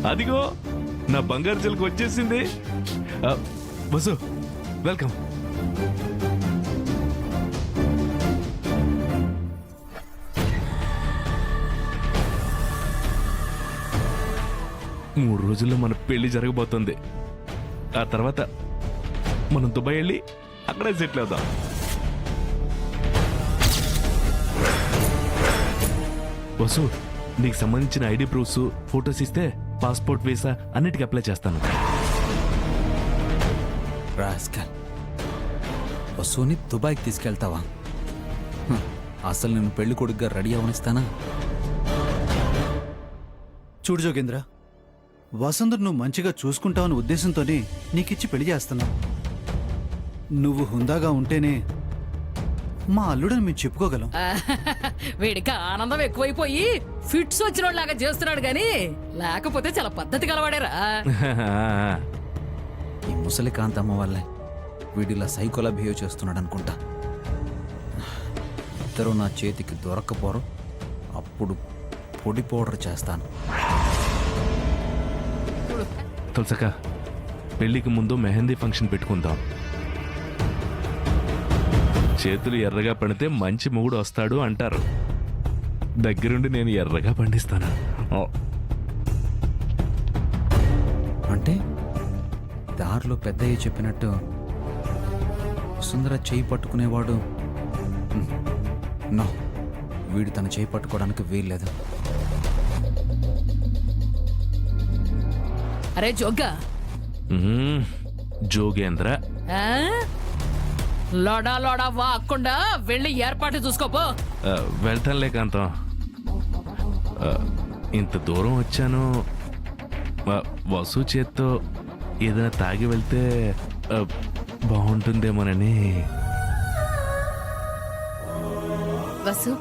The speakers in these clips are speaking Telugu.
అదిగో నా బంగారు చిలుక వచ్చేసింది. వసు వెల్కమ్. మూడు రోజుల్లో మన పెళ్లి జరగబోతుంది. ఆ తర్వాత మనం దుబాయ్ వెళ్ళి అక్కడే సెటిల్ అవుదాం. వసు, నీకు సంబంధించిన ఐడి ప్రూఫ్స్, ఫొటోస్ ఇస్తే పాస్పోర్ట్, వీసా అన్నిటికీ అప్లై చేస్తాను. రాస్కల్, వసుని దుబాయ్కి తీసుకెళ్తావా? అసలు నేను పెళ్లి కొడుకుగా రెడీ అవనిస్తానా? చూడు జోగేంద్ర, వసంత్ నువ్వు మంచిగా చూసుకుంటావన్న ఉద్దేశంతోనే నీకిచ్చి పెళ్లి చేస్తున్నావు. నువ్వు హుందాగా ఉంటేనే మా అల్లుడని మేము చెప్పుకోగలం. వీడికి ఆనందం ఎక్కువైపోయి ఫిట్స్ వచ్చినోళ్ళలాగా చేస్తున్నాడు గాని లేకపోతే చాలా పద్ధతి కలవాడేరా. ఈ ముసలి కాంతమ్మ వల్లే వీడిలా సైకోలా బిహేవ్ చేస్తున్నాడు అనుకుంటా. ఇద్దరు నా చేతికి దొరక్కపోరు, అప్పుడు పొడి పౌడర్ చేస్తాను. తులసక్క, పెళ్లికి ముందు మెహందీ ఫంక్షన్ పెట్టుకుందాం. చేతులు ఎర్రగా పడితే మంచి మొగుడు వస్తాడు అంటారు. దగ్గరుండి నేను ఎర్రగా పండిస్తాను. అంటే దారిలో పెద్దయ్య చెప్పినట్టు సుందర చేయి పట్టుకునేవాడు. నో, వీడు తన చేయి పట్టుకోవడానికి వీల్లేదు. అరే జోగ్గా, జోగేంద్ర, లోడా లోడా వాక్కుండా వెళ్ళి ఏర్పాటు చూసుకోపో. వెళ్తానులే కాంతం. ఇంత దూరం వచ్చాను, వసు చేత్తో ఏదైనా తాగి వెళ్తే బాగుంటుందేమోనని. వసు,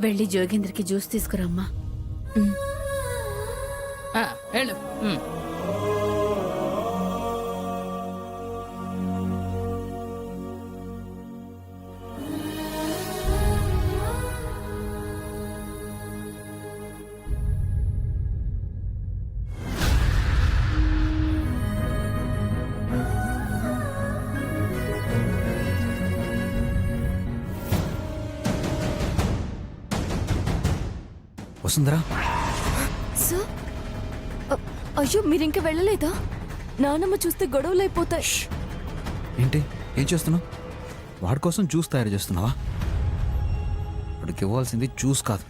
వెళ్ళి జోగేంద్రకి జ్యూస్ తీసుకురమ్మా. వెళ్ళు. వసుంధరా, సార్, అయ్యో మీరింక వెళ్ళలేదా? నానమ్మ చూస్తే గొడవలు అయిపోతాయి. ఏంటి, ఏం చేస్తున్నావు? వాడి కోసం జ్యూస్ తయారు చేస్తున్నావా? వాడికి ఇవ్వాల్సింది జ్యూస్ కాదు.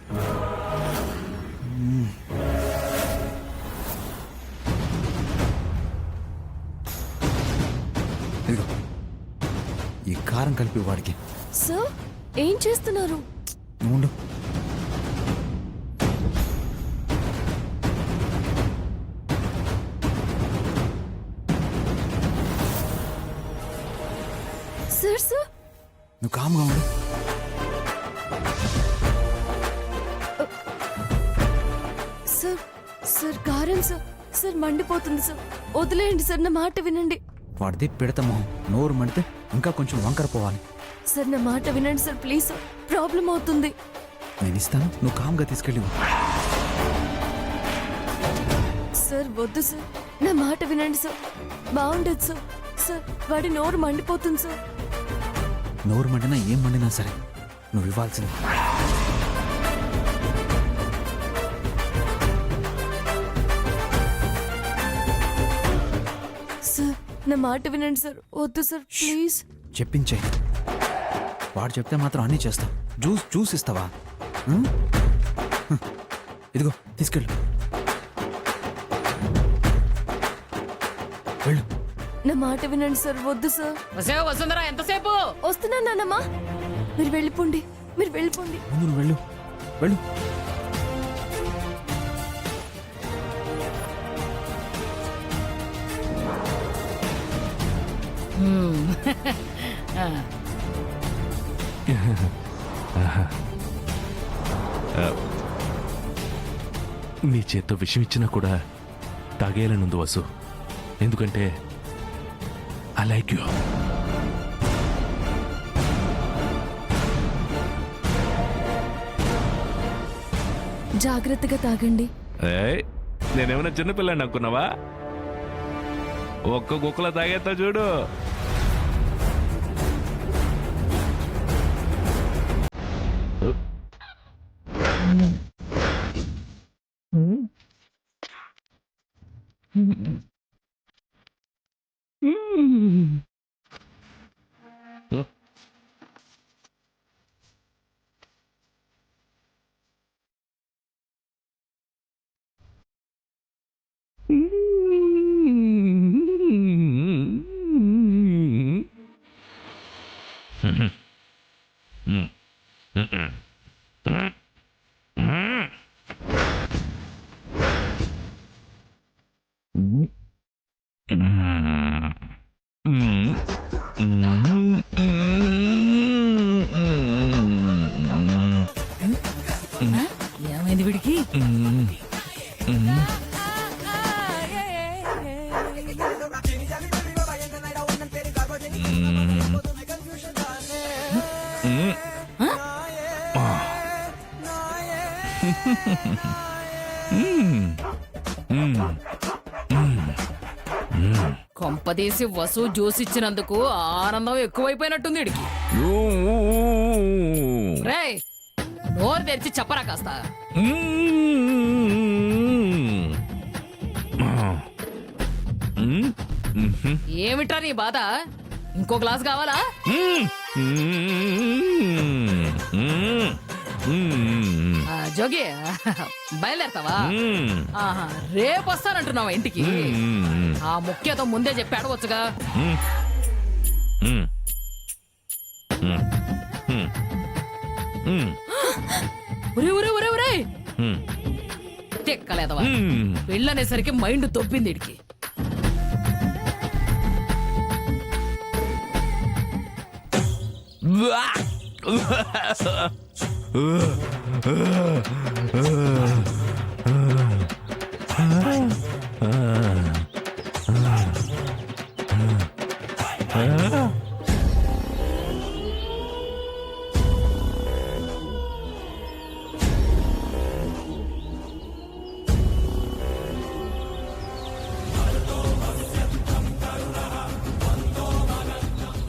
ఇదిగో, ఈ కారం కలిపి వాడికి. సార్, ఏం చేస్తున్నారు? ఉండు. సార్, సార్, నువ్వు కామ్గా ఉండు. సార్, సార్ కారం సార్, సార్ మండిపోతుంది సార్, వదిలేయండి సార్, నా మాట వినండి. వాడిది పిడత మొహం, నోరు మండితే ఇంకా కొంచెం వంకర పోవాలి. సార్ నా మాట వినండి సార్, ప్లీజ్ సార్, ప్రాబ్లం అవుతుంది. నేను ఇస్తాను, నువ్వు కామ్గా తీసుకెళ్ళి. సార్ వద్దు సార్, నా మాట వినండి సార్, బాగుండదు సార్. సార్ వాడి నోరు మండిపోతుంది సార్. నోరు మండినా ఏం మండినా సరే నువ్వు ఇవ్వాల్సింది. సార్ నా మాట వినండి సార్, వద్దు సార్ ప్లీజ్. చెప్పించే. వాడు చెప్తే మాత్రం అన్నీ చేస్తావు. జ్యూస్ ఇస్తావా? ఇదిగో తీసుకెళ్ళు. వెళ్ళు. నా మాట వినండి సార్, వద్దు సార్. వసుంధరా, ఎంతసేపు? వస్తున్నా నాన్నమ్మా, మీరు వెళ్ళిపోండి, మీరు వెళ్ళిపోండి. ముందు నువ్వు వెళ్ళు, వెళ్ళు. నీ చేత్తో విషం ఇచ్చినా కూడా తాగేయాలనుంది వసు. ఎందుకంటే ఐ లైక్ యూ. జాగ్రత్తగా తాగండి. నేనేమైనా చిన్నపిల్లని అనుకున్నావా? ఒక్క గుక్కలో తాగేస్తా చూడు. ఏమైంది వీడికి? కొంపదీసి వసు జ్యూస్ ఇచ్చినందుకు ఆనందం ఎక్కువైపోయినట్టుంది వీడికి. రేయ్, నోరు తెరిచి చెప్పరా కాస్త. ఏమిట్రా నీ బాధ? ఇంకో గ్లాస్ కావాలా? జోగి, బయలుదేరతావా? ఆహా, రేపు వస్తానంటున్నావా ఇంటికి? ఆ ముఖ్యతో ముందే చెప్పి అడగొచ్చుగా. ఒరే ఒరే ఒరే ఒరే, తెక్కలేదవా? పెళ్ళనేసరికి మైండ్ తొప్పింది ఇడికి.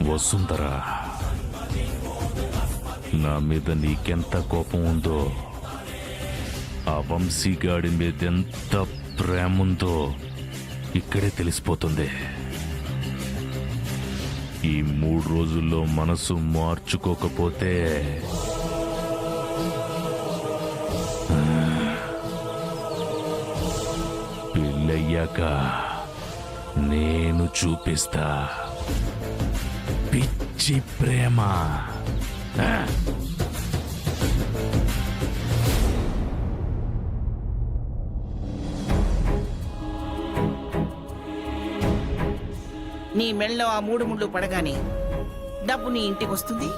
వసుంధరా, నా మీద నీకెంత కోపం ఉందో, ఆ వంశీగాడి మీద ఎంత ప్రేమ ఉందో ఇక్కడే తెలిసిపోతుంది. ఈ 3 రోజుల్లో మనసు మార్చుకోకపోతే పెళ్ళయ్యాక నేను చూపిస్తా పిచ్చి ప్రేమ. నీ మెళ్ళలో ఆ 3 ముళ్ళు పడగానే డబ్బు నీ ఇంటికి వస్తుంది.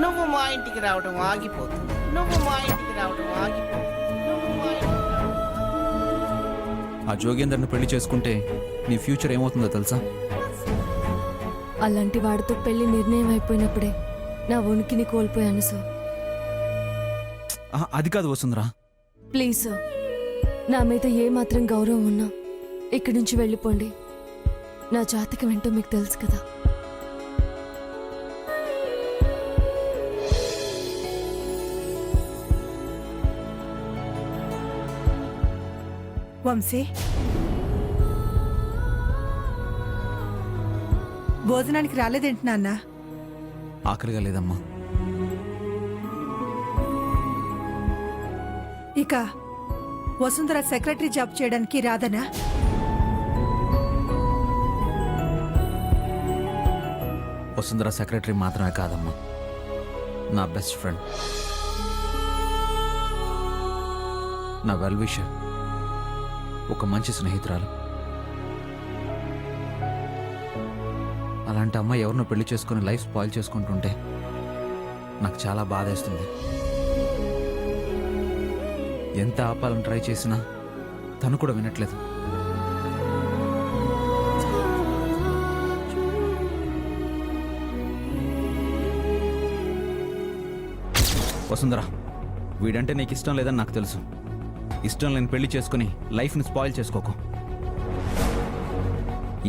నువ్వు మా ఇంటికి రావడం ఆగిపోతుంది. నువ్వు మా ఇంటికి రావడం ఆగిపోతుంది. నువ్వు మా ఇంటికి రావడం- ఆ జోగేందర్ని పెళ్లి చేసుకుంటే నీ ఫ్యూచర్ ఏమవుతుందో తెలుసా? అలాంటి వాడితో పెళ్లి నిర్ణయం అయిపోయినప్పుడే నా ఉనికిని కోల్పోయాను సార్. అది కాదు వసుంధరా. ప్లీజ్ సార్, నా మీద ఏ మాత్రం గౌరవం ఉన్నా ఇక్కడి నుంచి వెళ్ళిపోండి. నా జాతకం ఏంటో మీకు తెలుసు కదా. వంశీ, భోజనానికి రాలేదేంటి నాన్న? ఆకలిగా లేదమ్మా. ఇక వసుంధర సెక్రటరీ జాబ్ చేయడానికి రాదనా? వసుంధర సెక్రటరీ మాత్రమే కాదమ్మా, నా బెస్ట్ ఫ్రెండ్, నా వెల్ విషర్, ఒక మంచి స్నేహితురాలు. అలాంటి అమ్మాయి ఎవరినో పెళ్లి చేసుకుని లైఫ్ స్పాయిల్ చేసుకుంటుంటే నాకు చాలా బాధేస్తుంది. ఎంత ఆపాలని ట్రై చేసినా తను కూడా వినట్లేదు. వసుంధరా, వీడంటే నీకు ఇష్టం లేదని నాకు తెలుసు. ఇష్టం లేని పెళ్లి చేసుకుని లైఫ్ని స్పాయిల్ చేసుకోకు.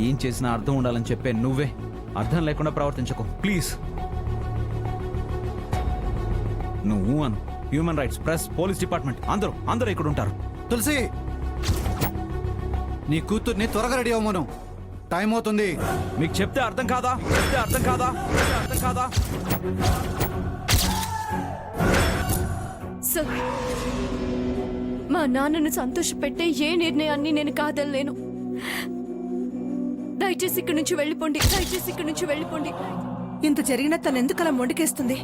ఏం చేసినా అర్థం ఉండాలని చెప్పే నువ్వే అర్థం లేకుండా ప్రవర్తించకు ప్లీజ్. నువ్వు అను human rights, press, police department అందరూ ఇక్కడ ఉంటారు. తులసి, నీ కూతుర్ని త్వరగా రెడీ అవ్వమను, టైం అవుతుంది. మీకు చెప్తే అర్థం కాదా? సార్, మా నాన్నను సంతోషపెట్టే ఏ నిర్ణయాన్ని నేను కాదనలేను. దయచేసి ఇక్కడి నుంచి వెళ్ళిపోండి. ఇంత జరిగినా తను ఎందుకలా మొండికేస్తుంది?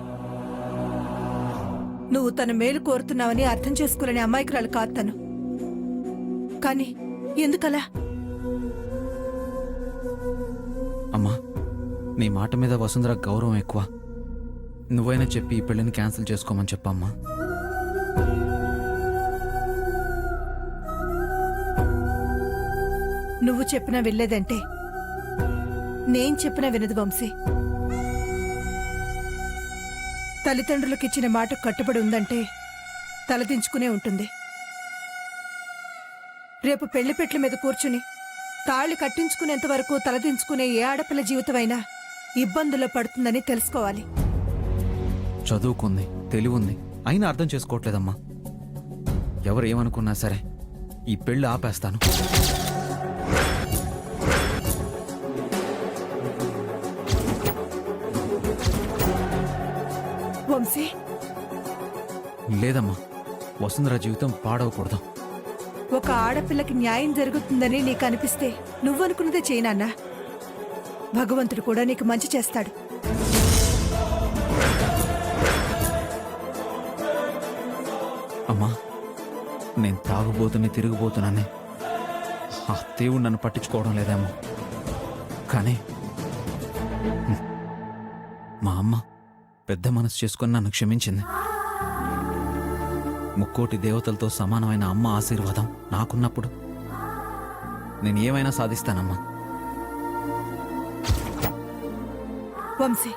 నువ్వు తన మేలు కోరుతున్నావని అర్థం చేసుకోలేని అమాయకురాలు కాదు తను. కానీ ఎందుకలా? అమ్మా, నీ మాట మీద వసుంధర గౌరవం ఎక్కువ. నువ్వైనా చెప్పి ఈ పెళ్లిని క్యాన్సిల్ చేసుకోమని చెప్పమ్మా. నువ్వు చెప్పినా వెళ్ళేదంటే నేను చెప్పినా వినదు వంశీ. తల్లిదండ్రులకు ఇచ్చిన మాట కట్టుబడి ఉందంటే తలదించుకునే ఉంటుంది. రేపు పెళ్లిపెట్ల మీద కూర్చుని తాళి కట్టించుకునేంత వరకు తలదించుకునే ఏ ఆడపిల్ల జీవితమైనా ఇబ్బందుల్లో పడుతుందని తెలుసుకోవాలి. చదువుకుంది, తెలివుంది, అయినా అర్థం చేసుకోవట్లేదమ్మా. ఎవరు ఏమనుకున్నా సరే ఈ పెళ్లి ఆపేస్తాను. వంశీ, లేదమ్మా, వసుంధర జీవితం పాడవకూడదు. ఒక ఆడపిల్లకి న్యాయం జరుగుతుందని నీకు అనిపిస్తే నువ్వనుకున్నదే చేయనన్నా. భగవంతుడు కూడా నీకు మంచి చేస్తాడు. అమ్మా, నేను తాగుబోతుని తిరిగిపోతున్నానే. ఆ దేవుడు నన్ను పట్టించుకోవడం లేదేమో. కానీ మా అమ్మ పెద్ద మనసు చేసుకొని నన్ను క్షమించింది. ముక్కోటి దేవతలతో సమానమైన అమ్మ ఆశీర్వాదం నాకున్నప్పుడు నేను ఏమైనా సాధిస్తానమ్మా. వంశీ,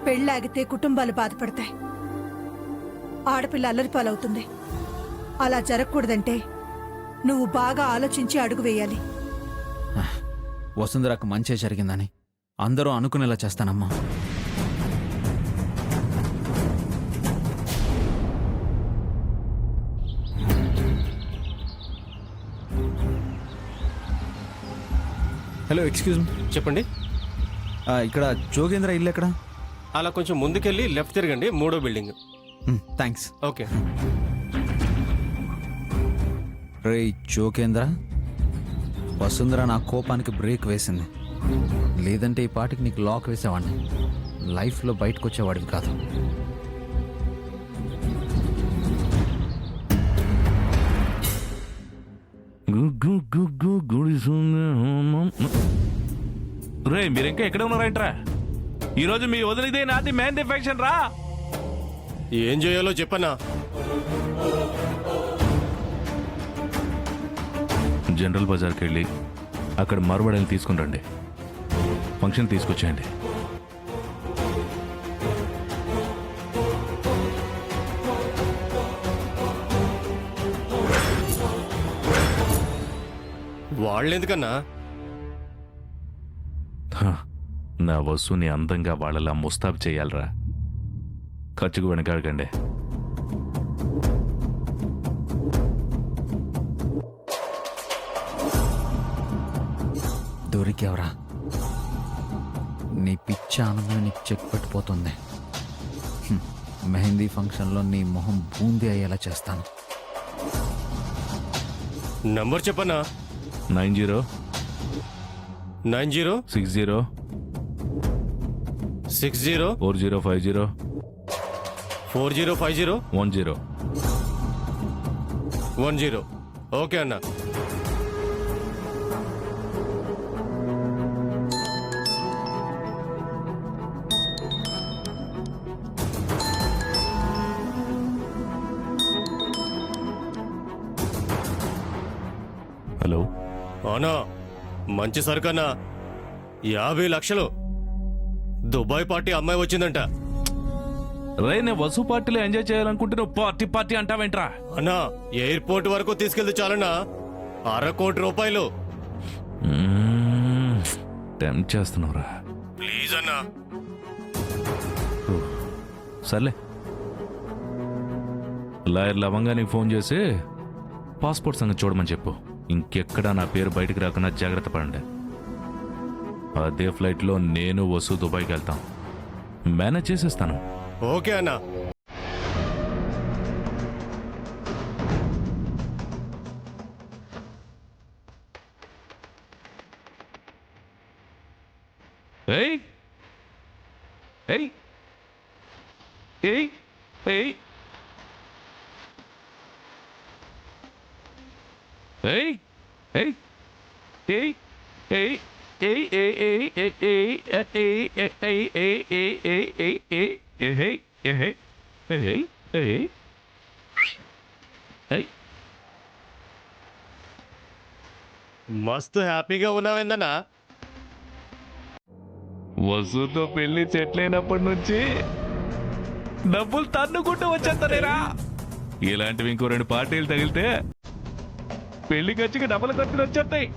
పెళ్ళాగితే కుటుంబాలు బాధపడతాయి. ఆడపిల్ల అల్లరిపాలవుతుంది. అలా జరగకూడదంటే నువ్వు బాగా ఆలోచించి అడుగు వేయాలి. వసుంధరకు మంచే జరిగిందని అందరూ అనుకునేలా చేస్తానమ్మా. Hello, excuse me. చెప్పండి. ఇక్కడ జోగేంద్ర ఇల్లు ఎక్కడ? అలా కొంచెం ముందుకెళ్ళి లెఫ్ట్ తిరగండి, 3వ బిల్డింగ్. థ్యాంక్స్. ఓకే. రే జోగేంద్ర, వసుంధర నా కోపానికి బ్రేక్ వేసింది. లేదంటే ఈ పాటికి నీకు లాక్ వేసేవాడిని. లైఫ్లో బయటకు వచ్చేవాడివి కాదు. రే, మీరు ఇంకా ఎక్కడ ఉన్నారంట్రా? ఈరోజు మీ వదిలిదే నాది మెయిన్ ఫంక్షన్ రా. ఏం చేయాలో చెప్పనా? జనరల్ బజార్కి వెళ్ళి అక్కడ మరువడని తీసుకుని రండి. ఫంక్షన్ తీసుకొచ్చేయండి. వాళ్ళెందుకన్నా? నా వస్తుని అందంగా వాళ్ళలా ముస్తాబు చేయాలరా. ఖర్చుకు వెనకాడకండి. దొరికేవరా? నీ పిచ్చి ఆనందం నీకు చెక్ పెట్టిపోతుంది. మెహందీ ఫంక్షన్లో నీ మొహం బూందీ అయ్యేలా చేస్తాను. నంబర్ చెప్పనా? 90 90 60 60 4050 4050 10. 10. ఓకే అన్నా. హలో, అవునా? మంచి సరుకన్నా. 50 లక్షలు. దుబాయ్ పార్టీ అమ్మాయి వచ్చిందంట. రే నేను వసు పార్టీలో ఎంజాయ్ చేయాలనుకుంటే నువ్వు పార్టీ పార్టీ అంటావేంట్రా? అన్నా ఎయిర్పోర్ట్ వరకు తీసుకెళ్తే చాలన్నా, ₹1,00,00,000. టెంప్ట్ చేస్తున్నావురా. ప్లీజ్ అన్నా. సర్లే, లాయర్ లవంగానికి ఫోన్ చేసి పాస్పోర్ట్ సంగతి చూడమని చెప్పు. ఇంకెక్కడా నా పేరు బయటకు రాకుండా జాగ్రత్త పడండి. అదే ఫ్లైట్లో నేను వసు దుబాయ్కి వెళ్తాం. మేనేజ్ చేసేస్తాను. ఓకే అన్నా. ఏయ్ ఏయ్ ఏయ్ ఏయ్ ఏయ్ ఏయ్ ఏయ్ ఏయ్ ఏయ్ ఏయ్ ఏయ్ మస్తు హ్యాపీగా ఉన్నావేందన్నా? వసుతో పెళ్లి సెట్లైనప్పటి నుంచి డబ్బులు తన్నుకుంటూ వచ్చేస్తానేరా. ఇలాంటివి ఇంకో 2 పార్టీలు తగిలితే పెళ్లి ఖర్చుకి డబ్బులు ఖర్చులు వచ్చేస్తాయి.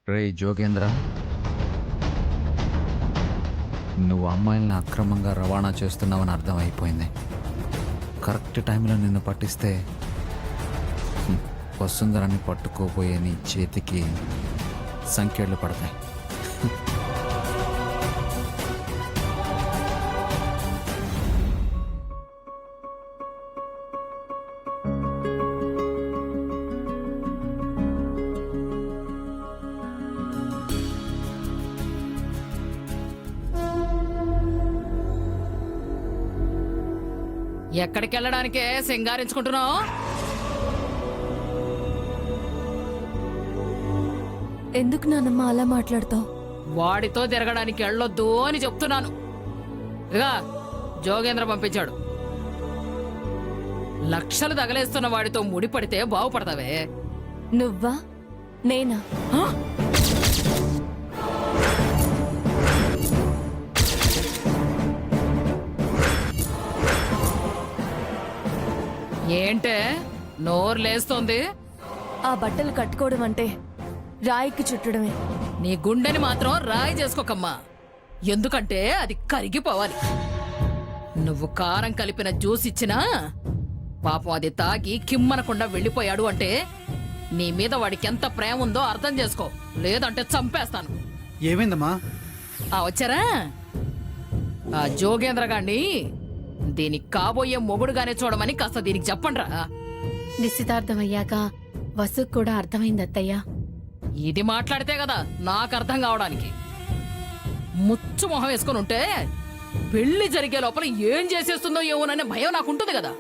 రే జోగేంద్ర, నువ్వు అమ్మాయిల్ని అక్రమంగా రవాణా చేస్తున్నావని అర్థమైపోయింది. కరెక్ట్ టైంలో నిన్ను పట్టిస్తే వసుంధరాన్ని పట్టుకోబోయే నీ చేతికి సంఖ్యలు పడతాయి. ఎక్కడికి వెళ్ళడానికే సింగారించుకుంటున్నావు? ఎందుకు నానమ్మ అలా మాట్లాడతావు? వాడితో తిరగడానికి వెళ్ళొద్దు అని చెప్తున్నాను. ఇక జోగేంద్ర పంపించాడు. లక్షలు తగలేస్తున్న వాడితో ముడిపడితే బాగుపడతావే. నువ్వా నేనా? హ? ఏంటే నోరు లేస్తోంది? ఆ బట్టలు కట్టుకోవడం అంటే రాయికి చుట్టడమే. నీ గుండెని మాత్రం రాయి చేసుకోకమ్మా. ఎందుకంటే అది కరిగిపోవాలి. నువ్వు కారం కలిపిన జ్యూస్ ఇచ్చినా పాపం అది తాగి కిమ్మనకుండా వెళ్ళిపోయాడు అంటే నీ మీద వాడికి ఎంత ప్రేమ ఉందో అర్థం చేసుకో. లేదంటే చంపేస్తాను. ఏమైందమ్మా? వచ్చారా ఆ జోగేంద్ర గాన్ని దీనికి కాబోయే మొగుడుగానే చూడమని కాస్త దీనికి చెప్పండ్రా. నిశ్చితార్థమయ్యాక వసుకు కూడా అర్థమైంది అత్తయ్య. ఇది మాట్లాడితే కదా నాకు అర్థం కావడానికి. ముచ్చు మొహం వేసుకుని ఉంటే పెళ్లి జరిగే లోపల ఏం చేసేస్తుందో ఏమోననే భయం నాకుంటుంది కదా.